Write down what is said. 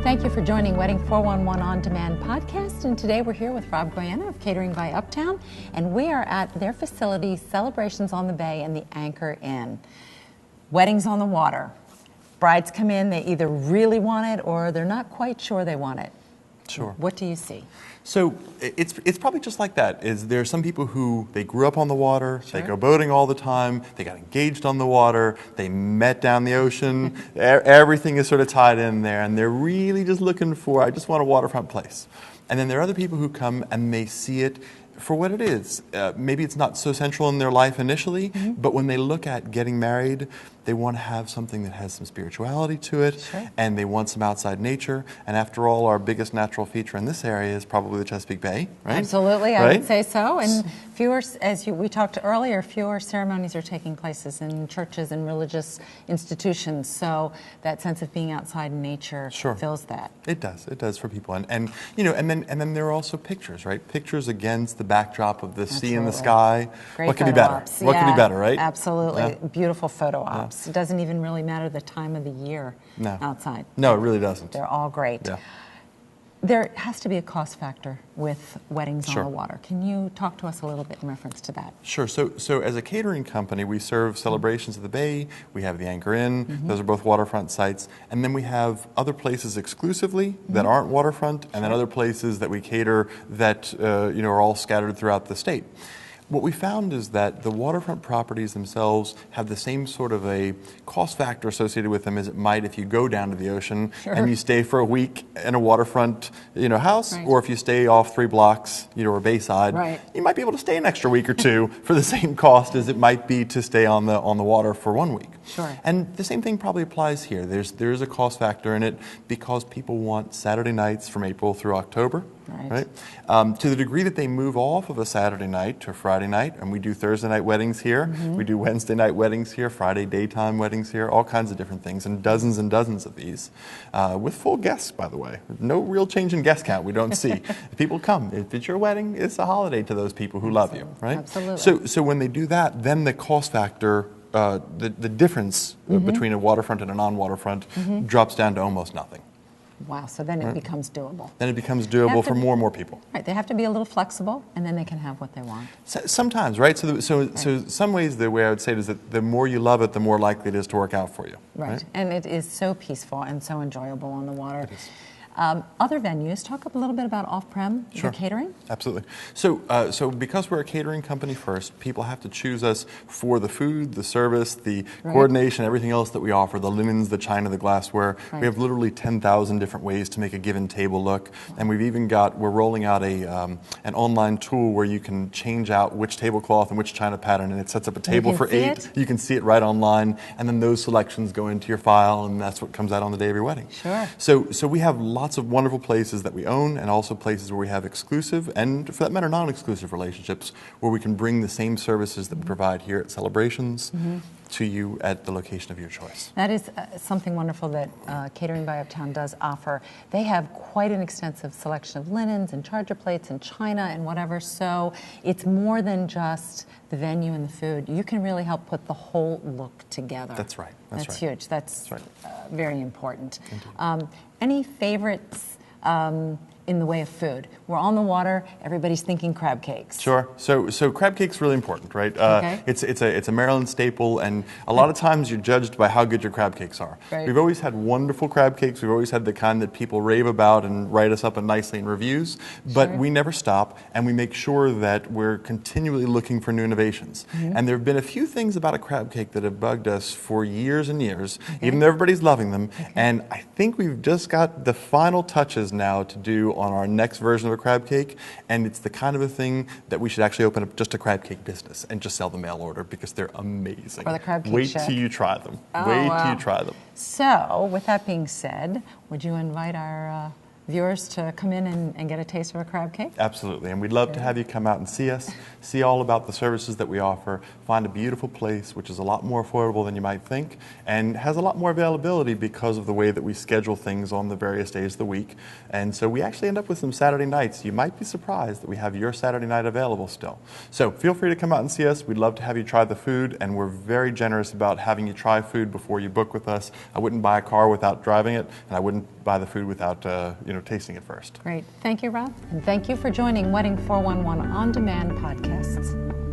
Thank you for joining Wedding 411 On Demand podcast. And today we're here with Rob Goyena of Catering by Uptown. And we are at their facility, Celebrations on the Bay and the Anchor Inn. Weddings on the water. Brides come in, they either really want it or they're not quite sure they want it. Sure. What do you see? So it's probably just like that. There are some people who they grew up on the water, Sure. they go boating all the time, they got engaged on the water, they met down the ocean, everything is sort of tied in there, and they're really just looking for, I just want a waterfront place. And then there are other people who come and they see it for what it is. Maybe it's not so central in their life initially, but when they look at getting married, they want to have something that has some spirituality to it, Sure. and they want some outside nature. And after all, our biggest natural feature in this area is probably the Chesapeake Bay, right? Absolutely, I Right? would say so. And fewer, we talked earlier, fewer ceremonies are taking places in churches and religious institutions. So that sense of being outside in nature Sure. fills that. It does for people, and you know, and then there are also pictures, right? Pictures against the backdrop of the sea and the Absolutely. sky. Great What could be photo better? ops. What could Yeah, be better, right? Absolutely. Yeah. Beautiful photo ops. It doesn't even really matter the time of the year outside. No, it really doesn't. They're all great. Yeah. There has to be a cost factor with weddings Sure. on the water. Can you talk to us a little bit in reference to that? Sure. So as a catering company, we serve Celebrations of the Bay. We have the Anchor Inn. Those are both waterfront sites. And then we have other places exclusively that aren't waterfront, and then other places that we cater that are all scattered throughout the state. What we found is that the waterfront properties themselves have the same sort of a cost factor associated with them as it might if you go down to the ocean Sure. and you stay for a week in a waterfront house, Right. or if you stay off 3 blocks or bayside, Right. you might be able to stay an extra week or two for the same cost as it might be to stay on the water for 1 week. Sure. And the same thing probably applies here. There is a cost factor in it because people want Saturday nights from April through October. Right. To the degree that they move off of a Saturday night to a Friday night, and we do Thursday night weddings here, we do Wednesday night weddings here, Friday daytime weddings here, all kinds of different things, and dozens of these, with full guests, by the way. No real change in guest count we don't see. People come. If it's your wedding, it's a holiday to those people who love you, right? Absolutely. So when they do that, then the cost factor, the difference between a waterfront and a non-waterfront drops down to almost nothing. Wow, so then it becomes doable. Then it becomes doable for more and more people. Right, they have to be a little flexible, and then they can have what they want. Sometimes, right? So some ways the way I would say it is that the more you love it, the more likely it is to work out for you. Right, and it is so peaceful and so enjoyable on the water. It is. Other venues, talk a little bit about off-prem, Sure. the catering. Absolutely. So because we're a catering company first, people have to choose us for the food, the service, the coordination, everything else that we offer, the linens, the china, the glassware. Right. We have literally 10,000 different ways to make a given table look. And we've even we're rolling out an online tool where you can change out which tablecloth and which china pattern, and it sets up a table for 8. It? You can see it right online, and then those selections go into your file, and that's what comes out on the day of your wedding. Sure. So we have lots of wonderful places that we own, and also places where we have exclusive and, for that matter, non-exclusive relationships where we can bring the same services that we provide here at Celebrations to you at the location of your choice. That is something wonderful that Catering by Uptown does offer. They have quite an extensive selection of linens and charger plates and china and whatever, so it's more than just the venue and the food. You can really help put the whole look together. That's right. That's right. huge. That's right. Very important. Any favorites in the way of food? We're on the water. Everybody's thinking crab cakes. Sure. So crab cake's really important, right? Okay. It's a Maryland staple, and a lot of times you're judged by how good your crab cakes are. Right. We've always had wonderful crab cakes. We've always had the kind that people rave about and write us up nicely in reviews. But we never stop, and we make sure that we're continually looking for new innovations. And there have been a few things about a crab cake that have bugged us for years and years, even though everybody's loving them. And I think we've just got the final touches now to do on our next version of a crab cake, and it's the kind of a thing that we should actually open up just a crab cake business and just sell the mail order, because they're amazing. For the crab cake Wait shack. till you try them. Oh, Wait wow. till you try them. So, with that being said, would you invite our viewers to come in and get a taste of a crab cake? Absolutely, and we'd love to have you come out and see us, see all about the services that we offer, find a beautiful place which is a lot more affordable than you might think, and has a lot more availability because of the way that we schedule things on the various days of the week. And so we actually end up with some Saturday nights. You might be surprised that we have your Saturday night available still. So feel free to come out and see us. We'd love to have you try the food, and we're very generous about having you try food before you book with us. I wouldn't buy a car without driving it, and I wouldn't buy the food without tasting it first. Great. Thank you, Rob. And thank you for joining Wedding 411 On Demand Podcasts.